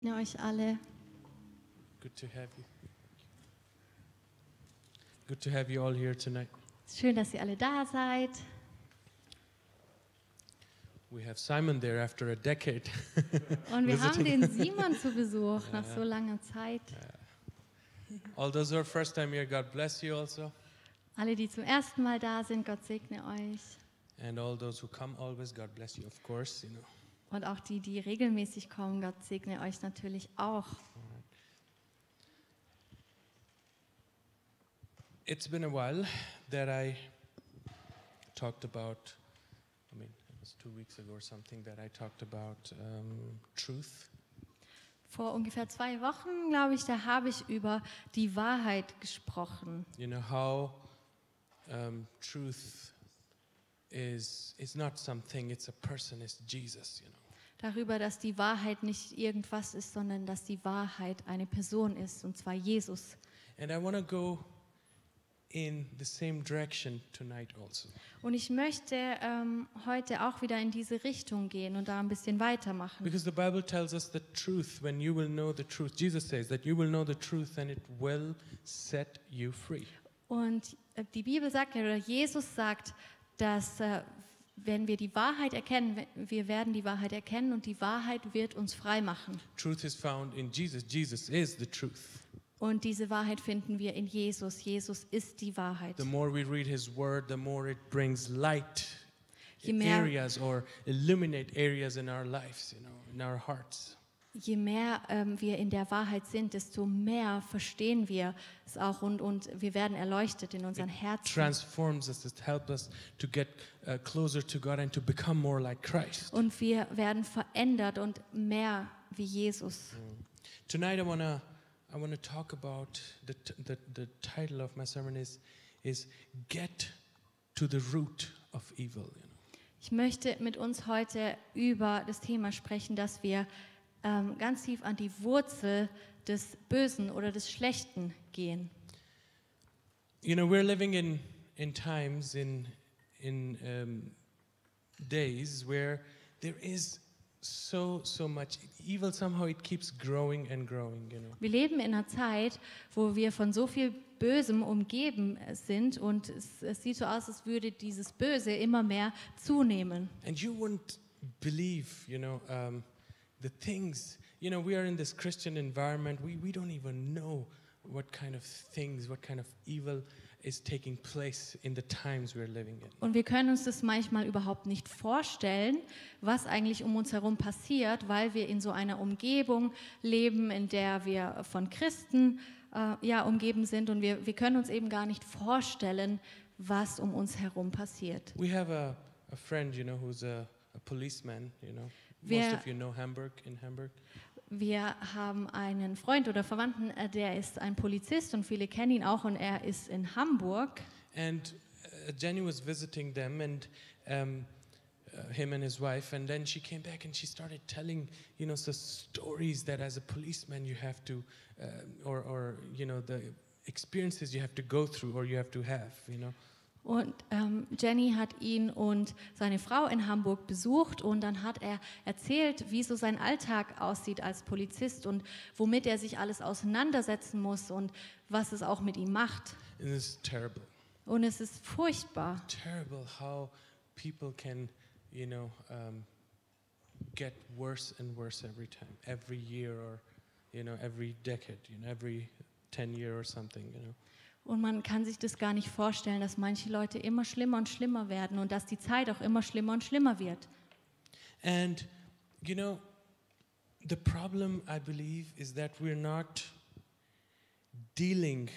segne euch alle. Good to have you. Good to have you all here tonight. Schön, dass ihr alle da seid. We have Simon there after a decade. Und wir haben visiting. den Simon zu Besuch nach so langer Zeit. All those who are first time here, God bless you also. Alle, die zum ersten Mal da sind, Gott segne euch. And all those who come always, God bless you, of course, you know. Und auch die, die regelmäßig kommen, Gott segne euch natürlich auch. It's been a while that I talked about, it was 2 weeks ago or something, that I talked about truth. Vor ungefähr 2 Wochen, glaube ich, da habe ich über die Wahrheit gesprochen. You know how truth is not something, it's a person, it's Jesus, you know. Darüber, dass die Wahrheit nicht irgendwas ist, sondern dass die Wahrheit eine Person ist, und zwar Jesus. And I want to go in the same direction tonight also. Und ich möchte heute auch wieder in diese Richtung gehen und da ein bisschen weitermachen. Because the Bible tells us the truth, when you will know the truth. Jesus says that you will know the truth and it will set you free. Und die Bibel sagt ja, oder Jesus sagt, dass wenn wir die Wahrheit erkennen, wir werden die Wahrheit erkennen und die Wahrheit wird uns frei machen. Truth is found in Jesus. Jesus is the truth. Und diese Wahrheit finden wir in Jesus. Jesus ist die Wahrheit. The more we read his word, the more it brings light Je in mehr- areas or illuminate areas in our lives, you know, in our hearts. Je mehr wir in der Wahrheit sind, desto mehr verstehen wir es auch und wir werden erleuchtet in unseren Herzen. Transforms us, it helps us to get closer to God and to become more like Christ. Und wir werden verändert und mehr wie Jesus. Tonight I wanna talk about the title of my sermon is Get to the Root of Evil. You know? Ich möchte mit uns heute über das Thema sprechen, dass wir ganz tief an die Wurzel des Bösen oder des Schlechten gehen. You know, we're living in times, in days where there is so much evil. Somehow it keeps growing and growing, you know. Wir leben in einer Zeit, wo wir von so viel Bösem umgeben sind und es sieht so aus, als würde dieses Böse immer mehr zunehmen. And you wouldn't believe, you know, the things, you know, we are in this Christian environment. We don't even know what kind of things, what kind of evil is taking place in the times we're living in. Und wir können uns das manchmal überhaupt nicht vorstellen, was eigentlich um uns herum passiert, weil wir in so einer Umgebung leben, in der wir von Christen umgeben sind. Und wir können uns eben gar nicht vorstellen, was um uns herum passiert. We have a friend, you know, who's a policeman, you know. Wir- Most of you know in Hamburg. Wir haben einen Freund oder Verwandten, der ist ein Polizist und viele kennen ihn auch und er ist in Hamburg. And Jenny was visiting them and him and his wife, and then she came back and she started telling, you know, the stories that as a policeman you have to, or you know, the experiences you have to go through or you have to have, you know. Und Jenny hat ihn und seine Frau in Hamburg besucht und dann hat er erzählt, wie so sein Alltag aussieht als Polizist und womit er sich alles auseinandersetzen muss und was es auch mit ihm macht. And it's terrible. Und es ist furchtbar, Terrible how people can, you know, get worse and worse every time, every year or, you know, every decade, you know, every 10 year or something, you know. und man kann sich das gar nicht vorstellen, dass manche Leute immer schlimmer und schlimmer werden und dass die Zeit auch immer schlimmer und schlimmer wird. And, you know, the problem, I believe, is that we're not dealing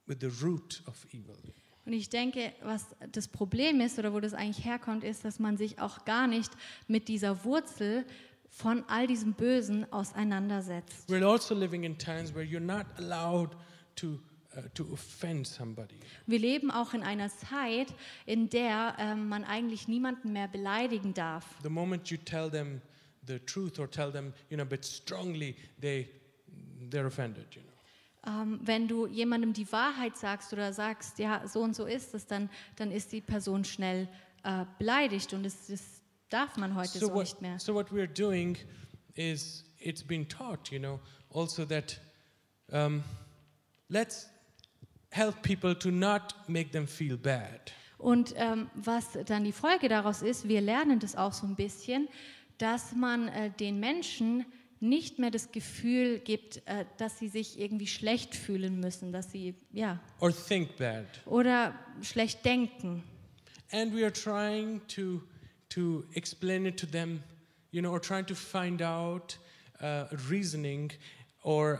with the root of evil. Und ich denke, was das Problem ist oder wo das eigentlich herkommt, ist, dass man sich auch gar nicht mit dieser Wurzel von all diesem Bösen auseinandersetzt. We're also living in times where you're not allowed to offend somebody. Wir leben auch in einer Zeit, in der man eigentlich niemanden mehr beleidigen darf. The moment you tell them the truth or tell them, you know, but strongly, they're offended, you know. Wenn du jemandem die Wahrheit sagst oder sagst, ja, so und so ist es, dann ist die Person schnell beleidigt und das darf man heute so nicht mehr. So what we're doing is it's been taught, also that let's help people to not make them feel bad. Und was dann die Folge daraus ist, wir lernen das auch so ein bisschen, dass man den Menschen nicht mehr das Gefühl gibt, dass sie sich irgendwie schlecht fühlen müssen, dass sie, Or think bad. oder schlecht denken. And we are trying to explain it to them, or trying to find out reasoning or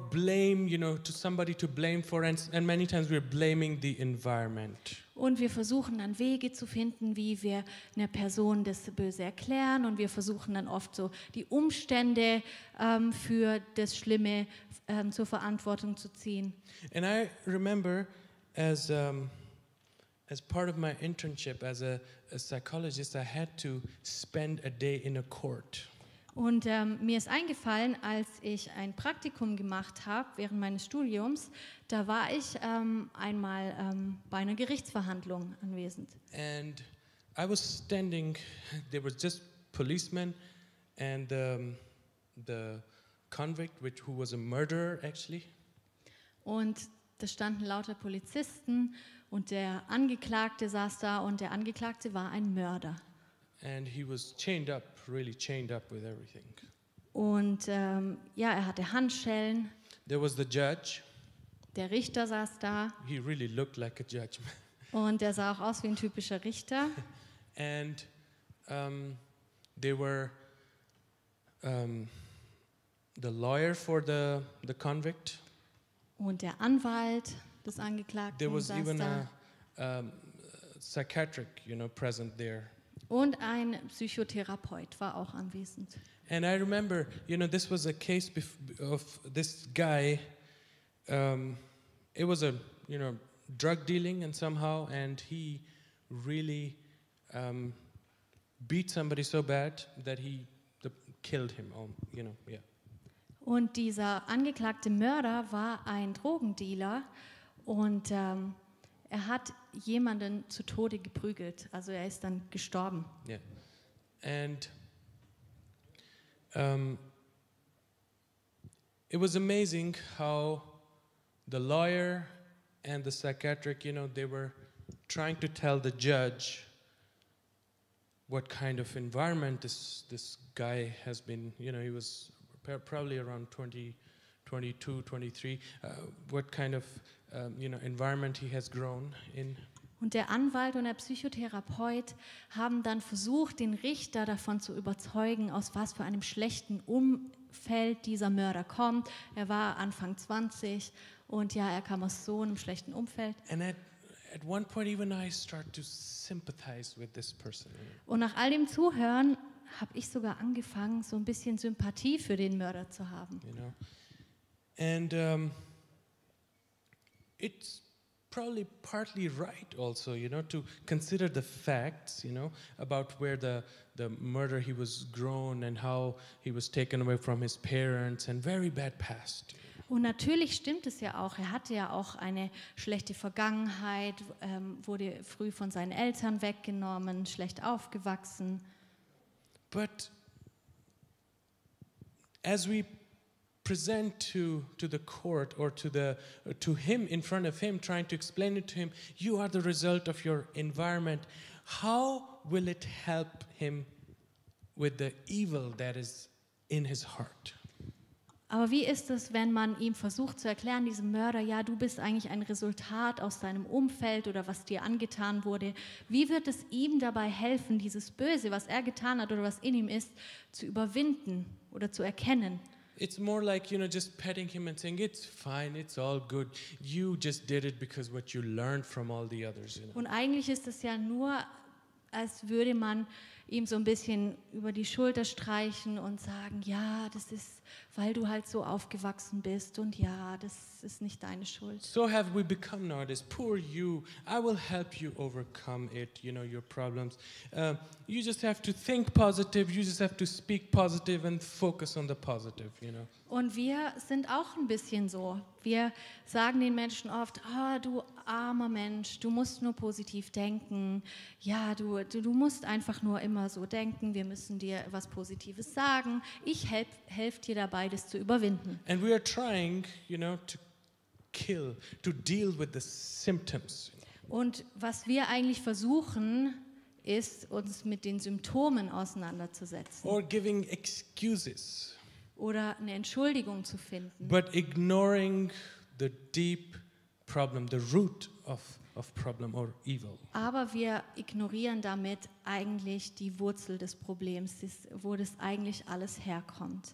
blame, to somebody to blame for, and many times we're blaming the environment. Und wir versuchen dann Wege zu finden, wie wir einer Person das Böse erklären, und wir versuchen dann oft so die Umstände für das Schlimme zur Verantwortung zu ziehen. And I remember as part of my internship as a psychologist, I had to spend a day in a court. Und mir ist eingefallen, als ich ein Praktikum gemacht habe während meines Studiums, da war ich einmal bei einer Gerichtsverhandlung anwesend. And I was standing, there was just policemen and the convict, who was a murderer actually. Und da standen lauter Polizisten und der Angeklagte saß da, und der Angeklagte war ein Mörder. And he was chained up, really chained up with everything. Und er hatte Handschellen. There was the judge. Der Richter saß da. He really looked like a judge. Und der sah auch aus wie ein typischer Richter. And they were the lawyer for the convict. Und der Anwalt des Angeklagten There was saß even da. a psychiatric, present there. Und ein Psychotherapeut war auch anwesend. And I remember, this was a case of this guy. It was a, drug dealing and somehow, and he really beat somebody so bad that he killed him. Yeah. Und dieser angeklagte Mörder war ein Drogendealer, und er hat jemanden zu Tode geprügelt. Also er ist dann gestorben. Yeah. And it was amazing how the lawyer and the psychiatric, they were trying to tell the judge what kind of environment this guy has been. He was probably around 20, 22, 23. What kind of environment he has grown in. Und der Anwalt und der Psychotherapeut haben dann versucht, den Richter davon zu überzeugen, aus was für einem schlechten Umfeld dieser Mörder kommt. Er war Anfang 20 und er kam aus so einem schlechten Umfeld. And at one point even I start to sympathize with this person. Und nach all dem Zuhören habe ich sogar angefangen, so ein bisschen Sympathie für den Mörder zu haben. And it's probably partly right also, to consider the facts, about where the murder he was grown and how he was taken away from his parents and very bad past. Und natürlich stimmt es ja auch. Er hatte ja auch eine schlechte Vergangenheit, wurde früh von seinen Eltern weggenommen, schlecht aufgewachsen. But as we present to the court or to him, in front of him, trying to explain it to him, you are the result of your environment. How will it help him with the evil that is in his heart? Aber wie ist es, wenn man ihm versucht zu erklären, diesem Mörder, ja, du bist eigentlich ein Resultat aus deinem Umfeld oder was dir angetan wurde. Wie wird es ihm dabei helfen, dieses Böse, was er getan hat oder was in ihm ist, zu überwinden oder zu erkennen? It's more like, just petting him and saying, it's fine, it's all good. You just did it because what you learned from all the others. Und eigentlich ist es ja nur, als würde man ihm so ein bisschen über die Schulter streichen und sagen, ja, das ist, weil du halt so aufgewachsen bist, und ja, das ist nicht deine Schuld. So have we become nowadays. Poor you. I will help you overcome it, your problems. You just have to think positive. You just have to speak positive and focus on the positive, Und wir sind auch ein bisschen so. Wir sagen den Menschen oft, du armer Mensch, du musst nur positiv denken. Ja, du musst einfach nur immer so denken, wir müssen dir was Positives sagen. Ich helfe dir dabei, das zu überwinden. And we are trying, to deal with the symptoms. Und was wir eigentlich versuchen, ist, uns mit den Symptomen auseinanderzusetzen. Or giving excuses. Oder eine Entschuldigung zu finden. But ignoring the deep problem, the root of problem or evil. Aber wir ignorieren damit eigentlich die Wurzel des Problems, wo das eigentlich alles herkommt.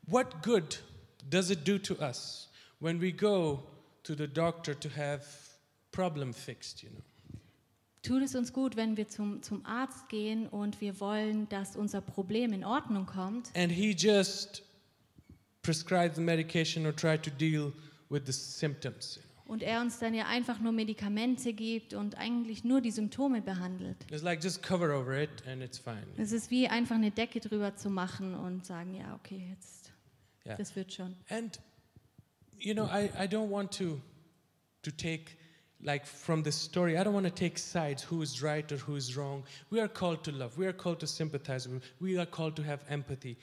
What good does it do to us when we go to the doctor to have problem fixed, Tut es uns gut, wenn wir zum Arzt gehen und wir wollen, dass unser Problem in Ordnung kommt. And he just prescribes the medication or try to deal with the symptoms. Und er uns dann ja einfach nur Medikamente gibt und eigentlich nur die Symptome behandelt. It's like just cover over it and it's fine. Es ist wie einfach eine Decke drüber zu machen und sagen, ja, okay, jetzt, das wird schon. And, I don't want to take, like from this story, I don't want to take sides, who is right or who is wrong. We are called to love. We are called to sympathize. We are called to have empathy,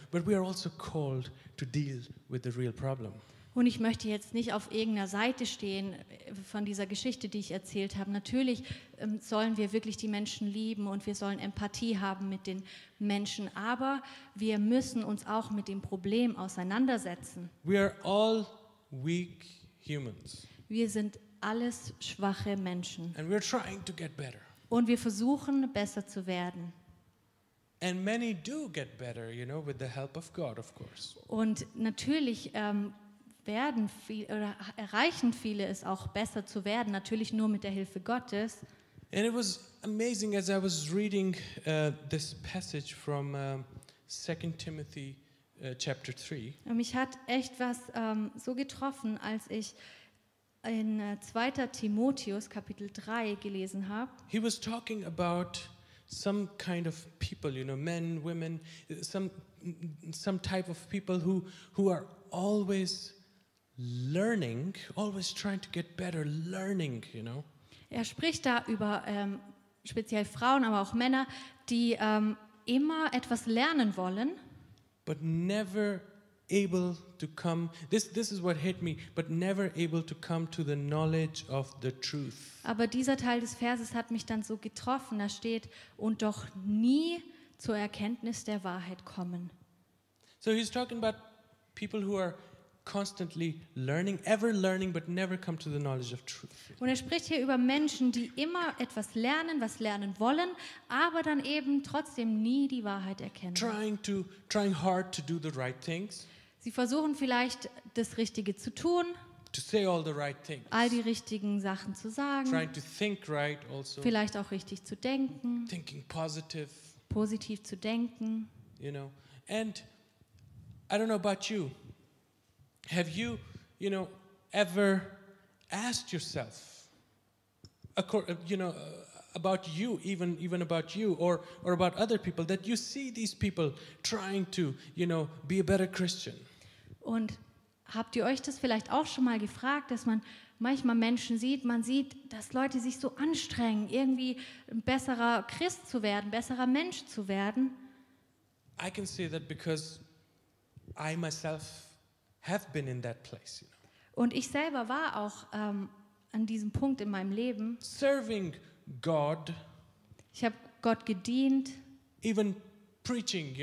But we are also called to deal with the real problem. Und ich möchte jetzt nicht auf irgendeiner Seite stehen von dieser Geschichte, die ich erzählt habe. Natürlich sollen wir wirklich die Menschen lieben und wir sollen Empathie haben mit den Menschen. Aber wir müssen uns auch mit dem Problem auseinandersetzen. We are all weak humans. Wir sind alles schwache Menschen. And we're trying to get better. Und wir versuchen, besser zu werden. And many do get better, with the help of God, of course. Und natürlich erreichen viele es auch besser zu werden, natürlich nur mit der Hilfe Gottes. And it was amazing as I was reading this passage from 2 Timothy chapter 3. Mich hat echt was so getroffen, als ich in 2. Timotheus Kapitel 3 gelesen habe. He was talking about some kind of people, men, women, some type of people who are always learning, always trying to get better, learning, Er spricht da über speziell Frauen, aber auch Männer, die immer etwas lernen wollen. But never able to come, this is what hit me, but never able to come to the knowledge of the truth. Aber dieser Teil des Verses hat mich dann so getroffen, da steht, und doch nie zur Erkenntnis der Wahrheit kommen. So he's talking about people who are constantly learning, ever learning, but never come to the knowledge of truth. Und er spricht hier über Menschen, die immer etwas lernen, was lernen wollen, aber dann eben trotzdem nie die Wahrheit erkennen. Trying hard to do the right things. Sie versuchen vielleicht das Richtige zu tun, to say all the right things. All die richtigen Sachen zu sagen, Trying to think right also. Vielleicht auch richtig zu denken, Thinking positive. Positiv zu denken. And I don't know about you. Have you, ever asked yourself, about you, even about you or about other people, that you see these people trying to, be a better Christian? Und habt ihr euch das vielleicht auch schon mal gefragt, dass man manchmal Menschen sieht, dass Leute sich so anstrengen, irgendwie ein besserer Christ zu werden, besserer Mensch zu werden? I can say that because I myself have been in that place. Und ich selber war auch an diesem Punkt in meinem Leben. Serving God. Ich habe Gott gedient. Even preaching,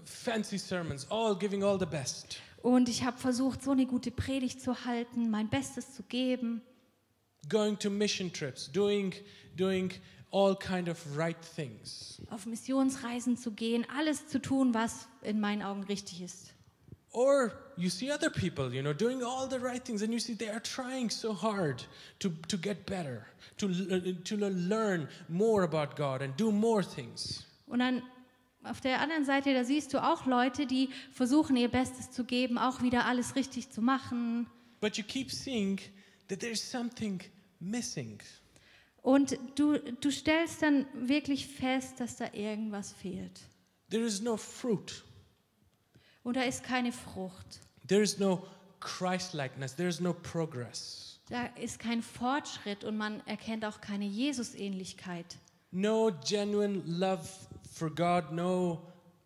fancy sermons, giving all the best. Und ich habe versucht, so eine gute Predigt zu halten, mein Bestes zu geben. Going to mission trips, doing all kind of right things. Auf Missionsreisen zu gehen, alles zu tun, was in meinen Augen richtig ist. Or you see other people, doing all the right things, and you see they are trying so hard to get better, to learn more about God and do more things. Und dann auf der anderen Seite, da siehst du auch Leute, die versuchen, ihr Bestes zu geben, auch wieder alles richtig zu machen. But you keep seeing that there's something missing. Und du stellst dann wirklich fest, dass da irgendwas fehlt. There is no fruit. Und da ist keine Frucht. There is no Christ-likeness. There's no progress. Da ist kein Fortschritt und man erkennt auch keine Jesusähnlichkeit. No genuine love for God,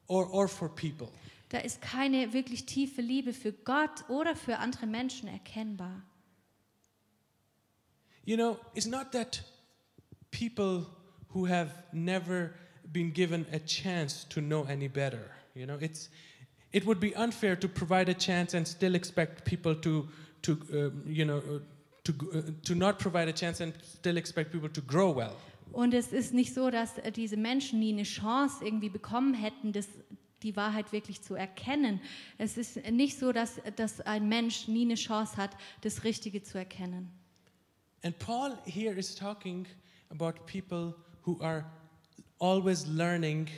or for people. Da ist keine wirklich tiefe Liebe für Gott oder für andere Menschen erkennbar. You know, it's not that people who have never been given a chance to know any better. You know, it would be unfair to provide a chance and still expect people to not provide a chance and still expect people to grow well. Und es ist nicht so, dass diese Menschen nie eine Chance irgendwie bekommen hätten, die Wahrheit wirklich zu erkennen. Es ist nicht so, dass ein Mensch nie eine Chance hat, das Richtige zu erkennen. And Paul here is talking about people who are always learning.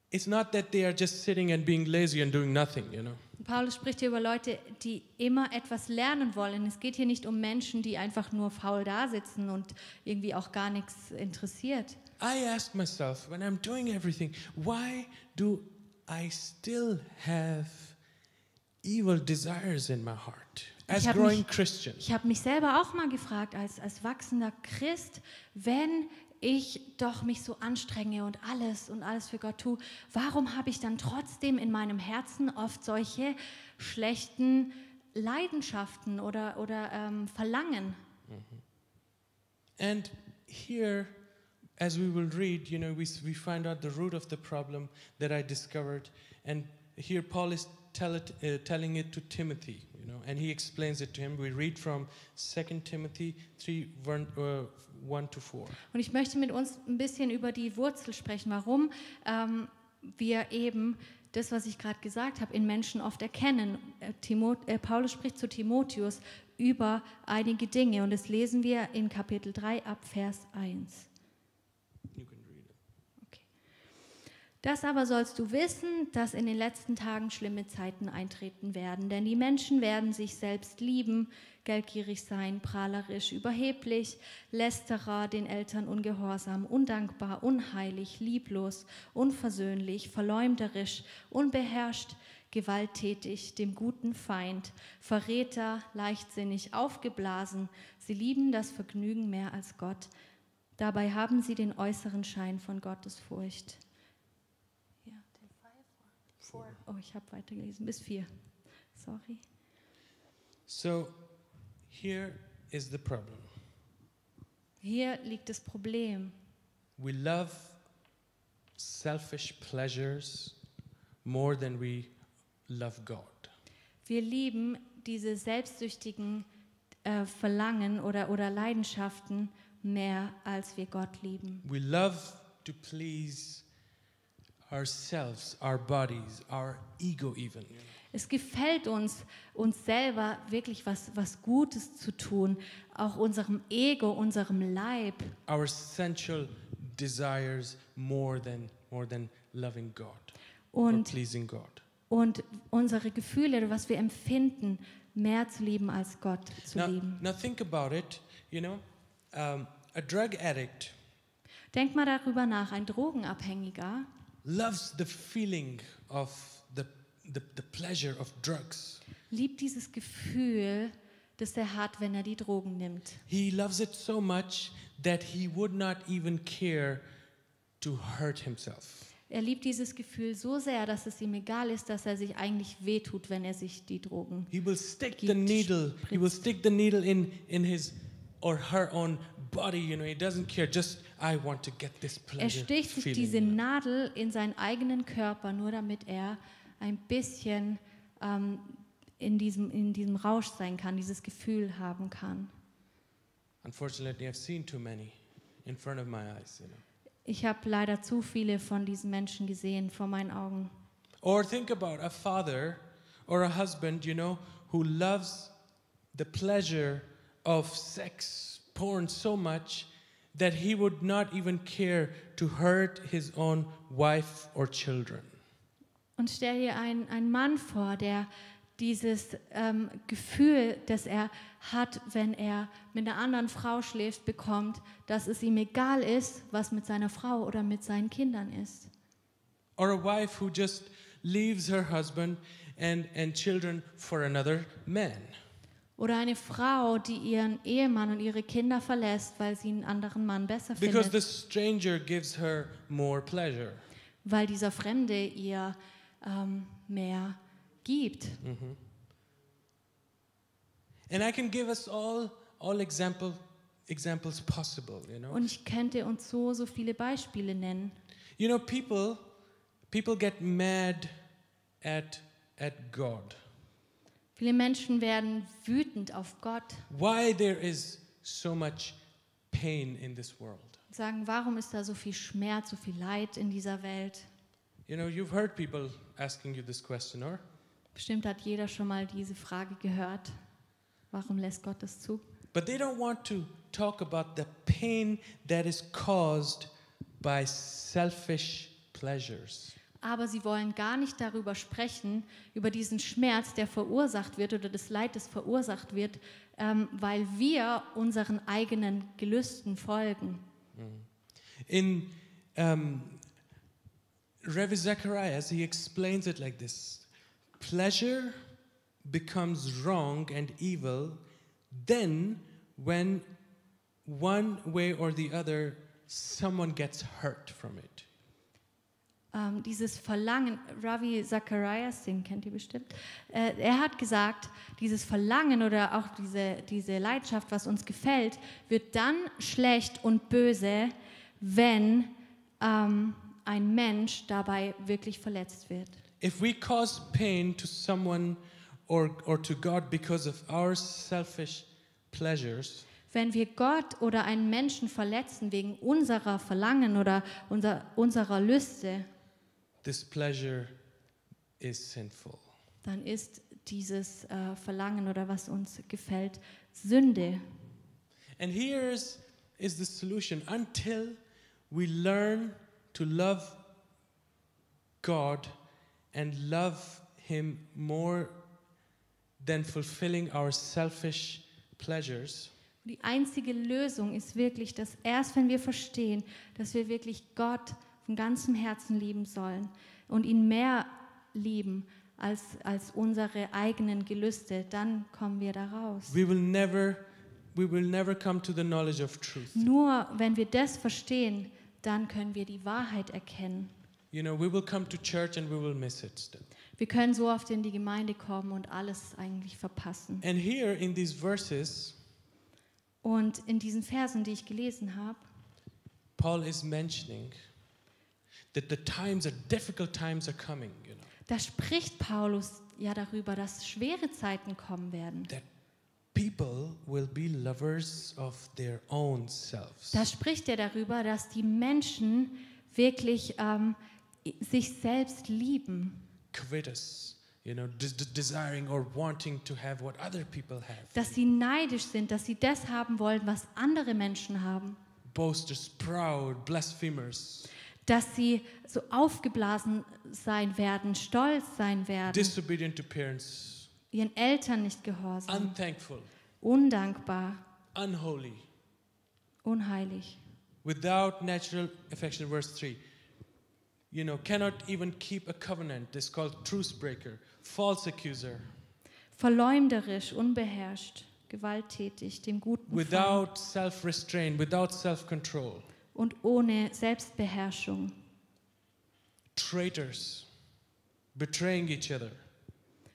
It's not that they are just sitting and being lazy and doing nothing, you know. Paulus spricht hier über Leute, die immer etwas lernen wollen. Es geht hier nicht um Menschen, die einfach nur faul da sitzen und irgendwie auch gar nichts interessiert. I ask myself, when I'm doing everything, why do I still have evil desires in my heart? As growing Christian. Ich habe mich selber auch mal gefragt, als wachsender Christ, wenn ich doch mich so anstrenge und alles für Gott tue, warum habe ich dann trotzdem in meinem Herzen oft solche schlechten Leidenschaften oder Verlangen? And here, as we will read, you know, we find out the root of the problem that I discovered, and here Paul is telling it to Timothy, you know, and he explains it to him. We read from 2 Timothy 3, 1-4. Und ich möchte mit uns ein bisschen über die Wurzel sprechen, warum wir eben das, was ich gerade gesagt habe, in Menschen oft erkennen. Paulus spricht zu Timotheus über einige Dinge und das lesen wir in Kapitel 3 ab Vers 1. Das aber sollst du wissen, dass in den letzten Tagen schlimme Zeiten eintreten werden, denn die Menschen werden sich selbst lieben, geldgierig sein, prahlerisch, überheblich, Lästerer, den Eltern ungehorsam, undankbar, unheilig, lieblos, unversöhnlich, verleumderisch, unbeherrscht, gewalttätig, dem guten Feind, Verräter, leichtsinnig, aufgeblasen. Sie lieben das Vergnügen mehr als Gott. Dabei haben sie den äußeren Schein von Gottesfurcht. Oh, ich habe weitergelesen, bis 4. Sorry. So, here is the problem. Hier liegt das Problem. We love selfish pleasures more than we love God. Wir lieben diese selbstsüchtigen Verlangen oder Leidenschaften mehr, als wir Gott lieben. We love to please ourselves, our bodies, our ego even. Es gefällt uns selber wirklich was Gutes zu tun, auch unserem Ego, unserem Leib. Our sensual desires more than loving God or pleasing God. Und unsere Gefühle, was wir empfinden, mehr zu lieben als Gott zu lieben. Now think about it, you know, a drug addict. Denk mal darüber nach, ein Drogenabhängiger loves the feeling of the pleasure of drugs. Liebt dieses Gefühl, das er hat, wenn er die Drogen nimmt. He loves it so much that he would not even care to hurt himself. Er liebt dieses Gefühl so sehr, dass es ihm egal ist, dass er sich eigentlich wehtut, wenn er sich die Drogen He will stick the needle in his or her own body, you know, he doesn't care, just I want to get this pleasure. Er sticht sich feeling, diese you know. Nadel in seinen eigenen Körper, nur damit er ein bisschen in diesem Rausch sein kann, dieses Gefühl haben kann. Unfortunately, I've seen too many in front of my eyes, you know. Ich habe leider zu viele von diesen Menschen gesehen vor meinen Augen. Or think about a father or a husband, you know, who loves the pleasure of sex, porn so much that he would not even care to hurt his own wife or children. Und stell dir einen Mann vor, der dieses Gefühl, das er hat, wenn er mit einer anderen Frau schläft, bekommt, dass es ihm egal ist, was mit seiner Frau oder mit seinen Kindern ist. Or a wife who just leaves her husband and children for another man. Oder eine Frau, die ihren Ehemann und ihre Kinder verlässt, weil sie einen anderen Mann besser Because findet. the stranger gives her more pleasure. Weil dieser Fremde ihr mehr gibt. And I can give us all examples possible, you know. Und ich könnte uns so viele Beispiele nennen. You know, people get mad at God. Viele Menschen werden wütend auf Gott. Why there is so much pain in this world? Sagen, warum ist da so viel Schmerz, so viel Leid in dieser Welt? You know, you've heard people asking you this question, or? Bestimmt hat jeder schon mal diese Frage gehört. Warum lässt Gott das zu? But they don't want to talk about the pain that is caused by selfish pleasures. Aber sie wollen gar nicht darüber sprechen, über diesen Schmerz, der verursacht wird oder das Leid, das verursacht wird, weil wir unseren eigenen Gelüsten folgen. In Rabbi Zacharias, he explains it like this. Pleasure becomes wrong and evil then when one way or the other someone gets hurt from it. Dieses Verlangen, Ravi Zacharias, den kennt ihr bestimmt, er hat gesagt, dieses Verlangen oder auch diese Leidenschaft, was uns gefällt, wird dann schlecht und böse, wenn ein Mensch dabei wirklich verletzt wird. If we cause pain to someone or to God because of our selfish pleasures, Wenn wir Gott oder einen Menschen verletzen wegen unserer Verlangen oder unserer Lüste, this pleasure is sinful. dann ist dieses Verlangen oder was uns gefällt Sünde. And here is the solution. Until we learn to love God and love Him more than fulfilling our selfish pleasures, Die einzige Lösung ist wirklich, dass erst wenn wir verstehen, dass wir wirklich Gott von ganzem Herzen lieben sollen und ihn mehr lieben als unsere eigenen Gelüste, dann kommen wir da raus. we will never come to the knowledge of truth. Nur wenn wir das verstehen, dann können wir die Wahrheit erkennen. You know, we will come to church and we will miss it still. Wir können so oft in die Gemeinde kommen und alles eigentlich verpassen. And here in these verses, Und in diesen Versen, die ich gelesen habe, Paul is mentioning that the difficult times are coming, you know. da spricht Paulus ja darüber, dass schwere Zeiten kommen werden. That people will be lovers of their own selves. Da spricht er darüber, dass die Menschen wirklich sich selbst lieben. Covetous, you know, desiring or wanting to have what other people have. Dass sie neidisch sind, dass sie das haben wollen, was andere Menschen haben. Boasters, proud, blasphemers, Dass sie so aufgeblasen sein werden, stolz sein werden, disobedient to parents, ihren Eltern nicht gehorsam, unthankful, undankbar, unholy, unheilig. without natural affection. Verse 3. You know, cannot even keep a covenant. This is called truce breaker, false accuser. Verleumderisch, unbeherrscht, gewalttätig, dem Guten Feind Without self-restraint, without self-control. und ohne Selbstbeherrschung. Traitors, betraying each other.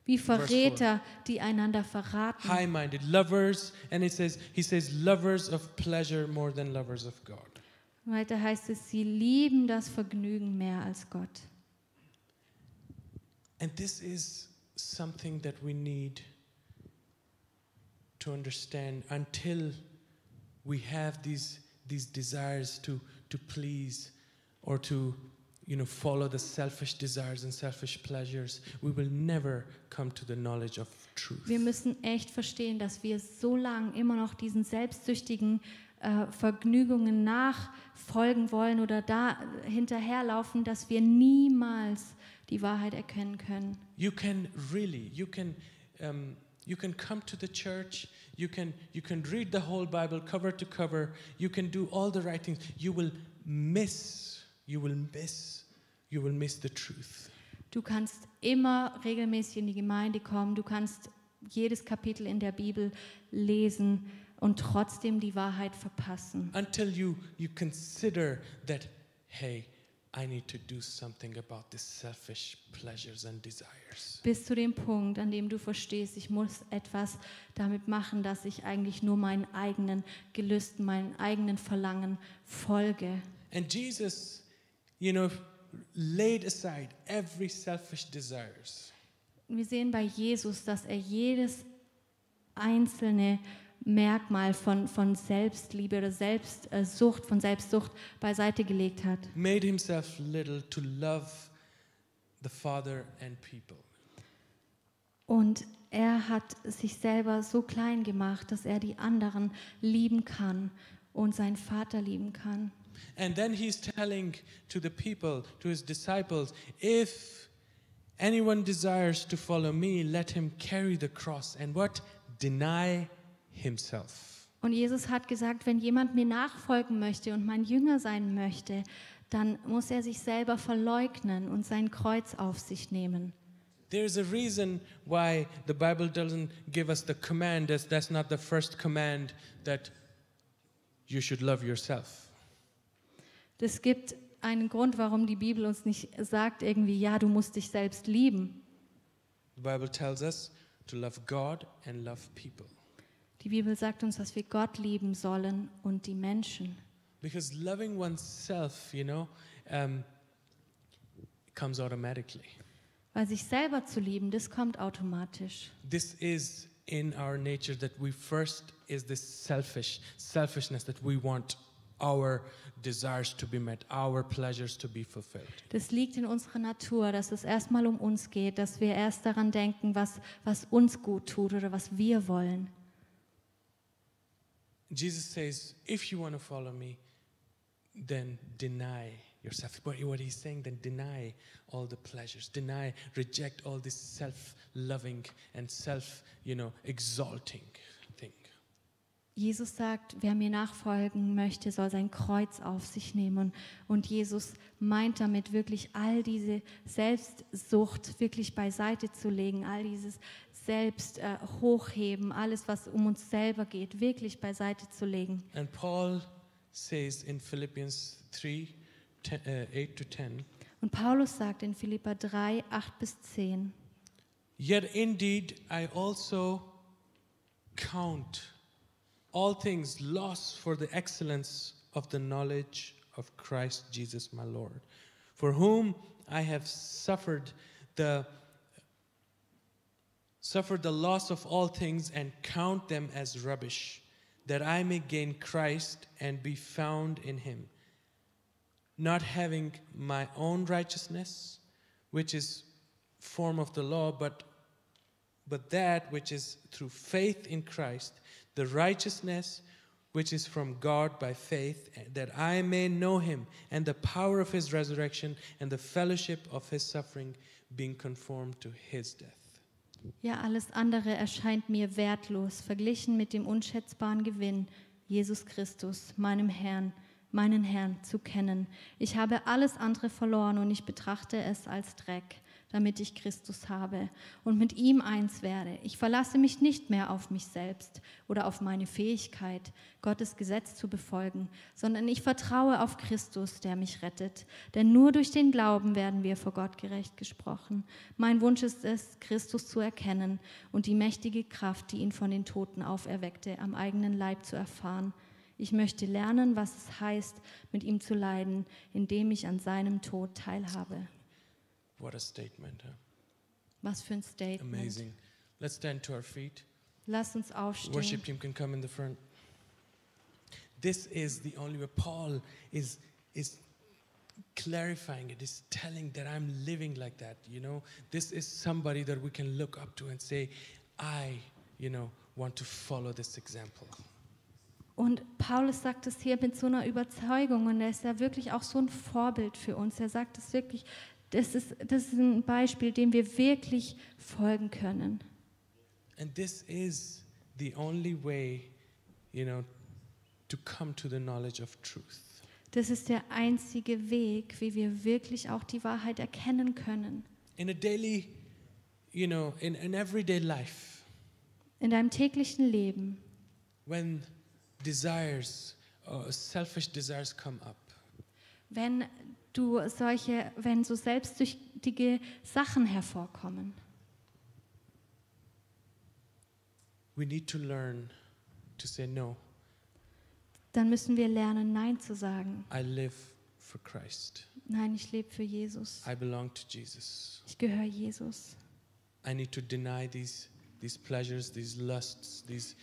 Wie Verräter, die einander verraten. High-minded, lovers, and he says lovers of pleasure more than lovers of God. Weiter heißt es, sie lieben das Vergnügen mehr als Gott. And this is something that we need to understand until we have these desires to please or to, you know, follow the selfish desires and selfish pleasures. We will never come to the knowledge of truth. Wir müssen echt verstehen, dass wir so lange immer noch diesen selbstsüchtigen Vergnügungen nachfolgen wollen oder da hinterherlaufen, dass wir niemals die Wahrheit erkennen können. You can come to the church. You can read the whole Bible cover to cover. You can do all the right things. You will miss the truth. Du kannst immer regelmäßig in die Gemeinde kommen, du kannst jedes Kapitel in der Bibel lesen und trotzdem die Wahrheit verpassen. Until you consider that, hey, I need to do something about these selfish pleasures and desires. Bis zu dem Punkt, an dem du verstehst, ich muss etwas damit machen, dass ich eigentlich nur meinen eigenen Gelüsten, meinen eigenen Verlangen folge. And Jesus, laid aside every selfish desires. Wir sehen bei Jesus, dass er jedes einzelne Merkmal von Selbstliebe oder Selbstsucht, von Selbstsucht beiseite gelegt hat. Made himself little to love the Father and people. Und er hat sich selber so klein gemacht, dass er die anderen lieben kann und seinen Vater lieben kann. And then he's telling to the people, to his disciples, if anyone desires to follow me, let him carry the cross and what? Deny himself. Und Jesus hat gesagt, wenn jemand mir nachfolgen möchte und mein Jünger sein möchte, dann muss er sich selber verleugnen und sein Kreuz auf sich nehmen. There's a reason why the Bible doesn't give us the command. That's not the first command that you should love yourself. Es gibt einen Grund, warum die Bibel uns nicht sagt irgendwie, ja, du musst dich selbst lieben. The Bible tells us to love God and love people. Die Bibel sagt uns, dass wir Gott lieben sollen und die Menschen. Because loving oneself, comes automatically. Weil sich selber zu lieben, das kommt automatisch. This is in our nature that we first is this selfishness that we want our desires to be met, our pleasures to be fulfilled. Das liegt in unserer Natur, dass es erstmal um uns geht, dass wir erst daran denken, was uns gut tut oder was wir wollen. Jesus says, if you want to follow me, then deny yourself. What he's saying, then deny all the pleasures, reject all this self-loving and exalting thing. Jesus sagt, wer mir nachfolgen möchte, soll sein Kreuz auf sich nehmen. Und Jesus meint damit wirklich all diese Selbstsucht wirklich beiseite zu legen, all dieses Selbst hochheben, alles, was um uns selber geht, wirklich beiseite zu legen. And Paul says in Philippians 3, 8-10. Und Paulus sagt in Philipper 3, 8-10. Yet indeed I also count all things lost for the excellence of the knowledge of Christ Jesus my Lord, for whom I have suffered the loss of all things and count them as rubbish, that I may gain Christ and be found in him, not having my own righteousness, which is form of the law, but that which is through faith in Christ, the righteousness which is from God by faith, that I may know him and the power of his resurrection and the fellowship of his suffering, being conformed to his death. Ja, alles andere erscheint mir wertlos, verglichen mit dem unschätzbaren Gewinn, Jesus Christus, meinen Herrn zu kennen. Ich habe alles andere verloren und ich betrachte es als Dreck, damit ich Christus habe und mit ihm eins werde. Ich verlasse mich nicht mehr auf mich selbst oder auf meine Fähigkeit, Gottes Gesetz zu befolgen, sondern ich vertraue auf Christus, der mich rettet. Denn nur durch den Glauben werden wir vor Gott gerecht gesprochen. Mein Wunsch ist es, Christus zu erkennen und die mächtige Kraft, die ihn von den Toten auferweckte, am eigenen Leib zu erfahren. Ich möchte lernen, was es heißt, mit ihm zu leiden, indem ich an seinem Tod teilhabe. What a statement, huh? Was für ein Statement. Amazing. Let's stand to our feet. Lass uns aufstehen. Worship team can come in the front. This is the only way. Paul is clarifying it, is telling that I'm living like that, This is somebody that we can look up to and say, I, want to follow this example. Und Paulus sagt es hier mit so einer Überzeugung und er ist ja wirklich auch so ein Vorbild für uns. Er sagt es wirklich, das ist ein Beispiel, dem wir wirklich folgen können. And this is the only way, to come to the knowledge of truth. Das ist der einzige Weg, wie wir wirklich auch die Wahrheit erkennen können. in a daily, in everyday life, in deinem täglichen Leben, when desires, selfish desires come up, wenn so selbstsüchtige Sachen hervorkommen. we need to learn to say no. Dann müssen wir lernen, Nein zu sagen. I live for Christ. Nein, ich lebe für Jesus. I belong to Jesus. Ich gehöre Jesus. I need to deny these pleasures, these lusts, these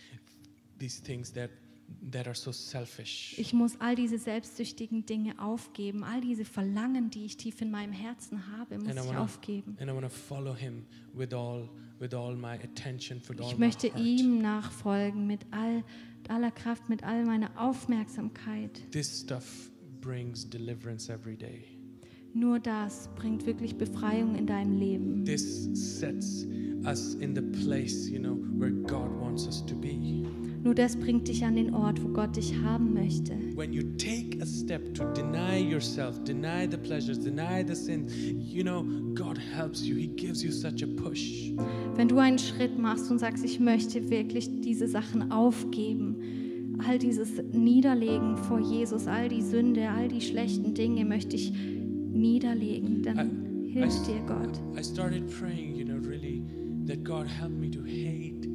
things that are so selfish. Ich muss all diese selbstsüchtigen Dinge aufgeben, all diese Verlangen, die ich tief in meinem Herzen habe, muss ich aufgeben. And I want to follow him with all my attention, with all Ich my möchte heart. ihm nachfolgen mit aller Kraft, mit all meiner Aufmerksamkeit. This stuff brings deliverance every day. Nur das bringt wirklich Befreiung in deinem Leben. This sets us in the place, where God wants us to be. Nur das bringt dich an den Ort, wo Gott dich haben möchte. When you take a step to deny yourself, deny the pleasures, deny the sins, God helps you. He gives you such a push. Wenn du einen Schritt machst und sagst, ich möchte wirklich diese Sachen aufgeben, all dieses Niederlegen vor Jesus, all die Sünde, all die schlechten Dinge möchte ich niederlegen, dann hilft dir Gott. I started praying, really, that God help me to hate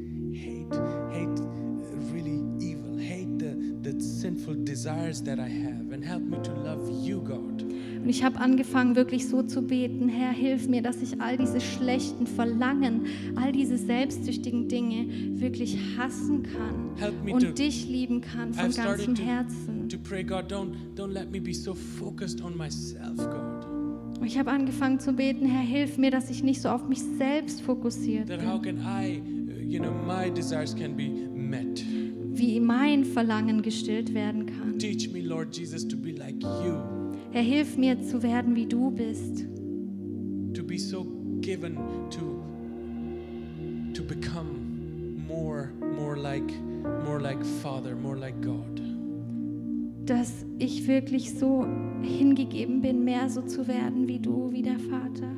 really evil, hate the sinful desires that I have, and help me to love you, God. Und ich habe angefangen, wirklich so zu beten, Herr, hilf mir, dass ich all diese schlechten Verlangen, all diese selbstsüchtigen Dinge wirklich hassen kann und dich lieben kann von ganzem Herzen. To pray, God, don't let me be so focused on myself, God. Ich habe angefangen zu beten, Herr, hilf mir, dass ich nicht so auf mich selbst fokussiert That bin. how can I, my desires can be met. Wie mein Verlangen gestillt werden kann. Teach me, Lord Jesus, to be like you. Herr, hilf mir zu werden, wie du bist. To be so given to become more like Father, more like God. Dass ich wirklich so hingegeben bin, mehr so zu werden wie du, wie der Vater.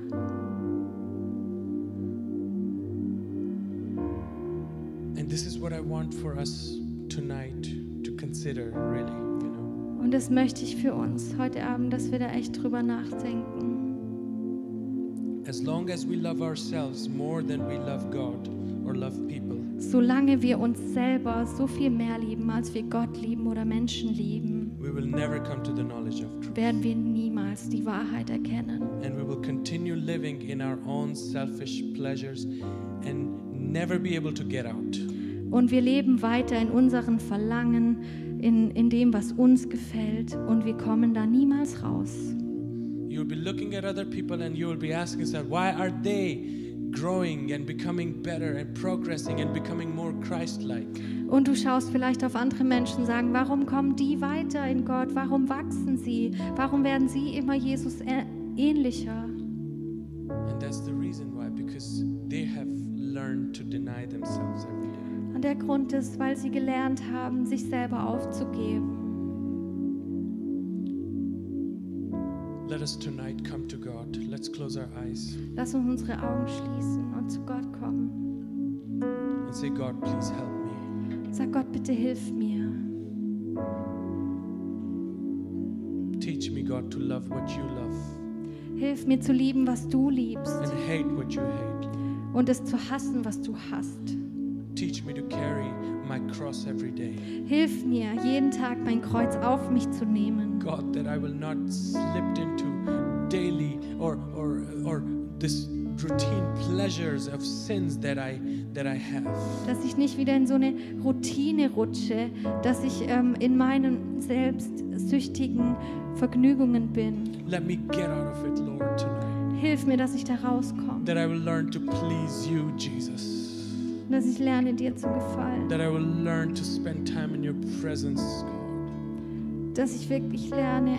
And this is what I want for us tonight to consider, really. Und das möchte ich für uns heute Abend, dass wir da echt drüber nachdenken. As long as we love ourselves more than we love God or love people, solange wir uns selber so viel mehr lieben, als wir Gott lieben oder Menschen lieben, we will never come to the knowledge of truth. werden wir niemals die Wahrheit erkennen. And we will continue living in our own selfish pleasures and never be able to get out. Und wir leben weiter in unseren Verlangen, in dem, was uns gefällt, und wir kommen da niemals raus. You'll be looking at other people and you'll be asking yourself, why are they growing and becoming better and progressing and becoming more Christ-like? Und du schaust vielleicht auf andere Menschen und sagen, warum kommen die weiter in Gott? Warum wachsen sie? Warum werden sie immer Jesus ähnlicher? And that's the reason why, because they have learned to deny themselves every day. Und der Grund ist, weil sie gelernt haben, sich selber aufzugeben. Let us tonight come to God. Let's close our eyes Lass uns unsere Augen schließen und zu Gott kommen. and say, God, please help me. Sag Gott, bitte hilf mir. Teach me, God, to love what you love Hilf mir zu lieben, was du liebst, and hate what you hate. und es zu hassen, was du hasst. Teach me to carry my cross every day. Hilf mir, jeden Tag mein Kreuz auf mich zu nehmen. God, that I will not slip into daily or this routine pleasures of sins that I have. Dass ich nicht wieder in so eine Routine rutsche, dass ich in meinen selbstsüchtigen Vergnügungen bin. Let me get out of it, Lord, tonight. Hilf mir, dass ich da rauskomme. That I will learn to please you, Jesus. Dass ich lerne, dir zu gefallen. That I will learn to spend time in your presence, God. Dass ich wirklich lerne,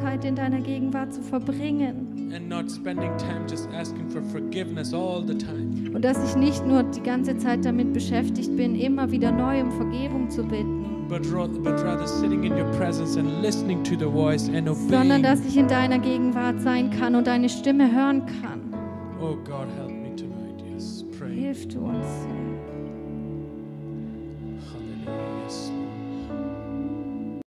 Zeit in deiner Gegenwart zu verbringen. And not spending time just asking for forgiveness all the time. Und dass ich nicht nur die ganze Zeit damit beschäftigt bin, immer wieder neu um Vergebung zu bitten. But rather sitting in your presence and listening to the voice and Sondern obeying. dass ich in deiner Gegenwart sein kann und deine Stimme hören kann. Oh God, help me tonight. Yes, pray. Hilf du uns, Herr.